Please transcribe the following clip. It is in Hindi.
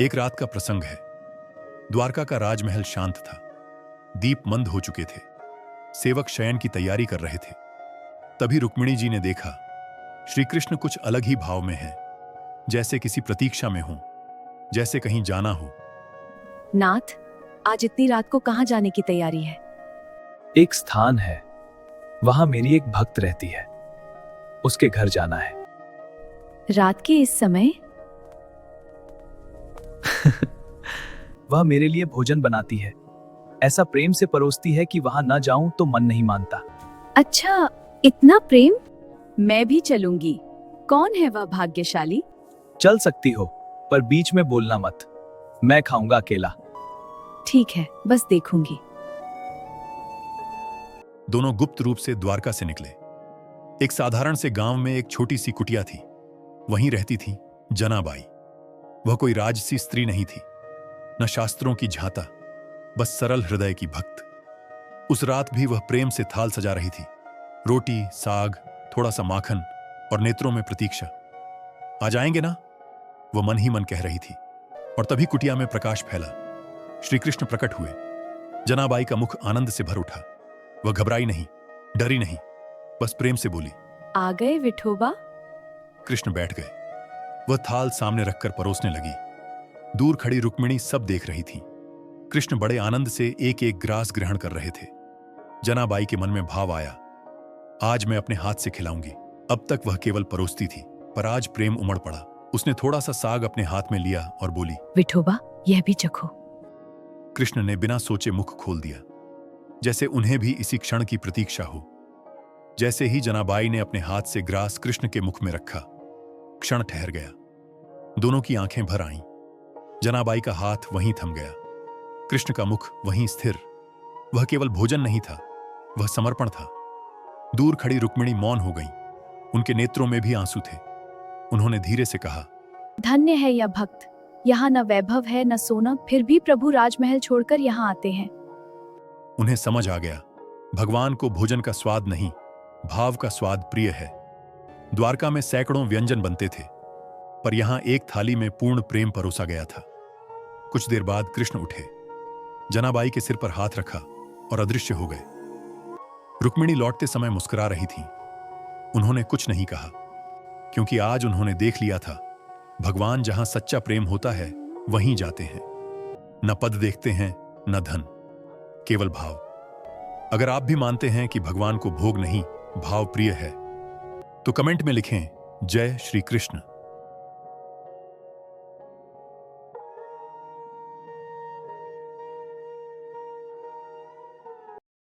एक रात का प्रसंग है। द्वारका का राजमहल शांत था। दीप मंद हो चुके थे। सेवक शयन की तैयारी कर रहे थे। तभी रुक्मिणी जी ने देखा, श्री कृष्ण कुछ अलग ही भाव में हैं, जैसे किसी प्रतीक्षा में हो, जैसे कहीं जाना हो। नाथ, आज इतनी रात को कहाँ जाने की तैयारी है? एक स्थान है, वहां मेरी एक भक्त रहती है, उसके घर जाना है। रात के इस समय? वह मेरे लिए भोजन बनाती है, ऐसा प्रेम से परोसती है कि वहां न जाऊं तो मन नहीं मानता। अच्छा, इतना प्रेम? मैं भी चलूंगी। कौन है वह भाग्यशाली? चल सकती हो, पर बीच में बोलना मत, मैं खाऊंगा अकेला। ठीक है, बस देखूंगी। दोनों गुप्त रूप से द्वारका से निकले। एक साधारण से गांव में एक छोटी सी कुटिया थी। वहीं रहती थी जनाबाई। वह कोई राजसी स्त्री नहीं थी, न शास्त्रों की झाता, बस सरल हृदय की भक्त। उस रात भी वह प्रेम से थाल सजा रही थी। रोटी, साग, थोड़ा सा माखन और नेत्रों में प्रतीक्षा। आ जाएंगे ना, वह मन ही मन कह रही थी। और तभी कुटिया में प्रकाश फैला। श्री कृष्ण प्रकट हुए। जनाबाई का मुख आनंद से भर उठा। वह घबराई नहीं, डरी नहीं, बस प्रेम से बोली, आ गए विठोबा? कृष्ण बैठ गए। वह थाल सामने रखकर परोसने लगी। दूर खड़ी रुक्मिणी सब देख रही थी। कृष्ण बड़े आनंद से एक एक ग्रास ग्रहण कर रहे थे। जनाबाई के मन में भाव आया, आज मैं अपने हाथ से खिलाऊंगी। अब तक वह केवल परोसती थी, पर आज प्रेम उमड़ पड़ा। उसने थोड़ा सा साग अपने हाथ में लिया और बोली, विठोबा, यह भी चखो। कृष्ण ने बिना सोचे मुख खोल दिया, जैसे उन्हें भी इसी क्षण की प्रतीक्षा हो। जैसे ही जनाबाई ने अपने हाथ से ग्रास कृष्ण के मुख में रखा, क्षण ठहर गया। दोनों की आंखें भर आईं। जनाबाई का हाथ वहीं थम गया, कृष्ण का मुख वहीं स्थिर। वह केवल भोजन नहीं था, वह समर्पण था। दूर खड़ी रुक्मिणी मौन हो गई। उनके नेत्रों में भी आंसू थे। उन्होंने धीरे से कहा, धन्य है यह भक्त। यहाँ न वैभव है न सोना, फिर भी प्रभु राजमहल छोड़कर यहाँ आते हैं। उन्हें समझ आ गया, भगवान को भोजन का स्वाद नहीं, भाव का स्वाद प्रिय है। द्वारका में सैकड़ों व्यंजन बनते थे, पर यहां एक थाली में पूर्ण प्रेम परोसा गया था। कुछ देर बाद कृष्ण उठे, जनाबाई के सिर पर हाथ रखा और अदृश्य हो गए। रुक्मिणी लौटते समय मुस्कुरा रही थी। उन्होंने कुछ नहीं कहा, क्योंकि आज उन्होंने देख लिया था, भगवान जहां सच्चा प्रेम होता है वहीं जाते हैं। न पद देखते हैं, न धन, केवल भाव। अगर आप भी मानते हैं कि भगवान को भोग नहीं, भाव प्रिय है, तो कमेंट में लिखें, जय श्री कृष्ण।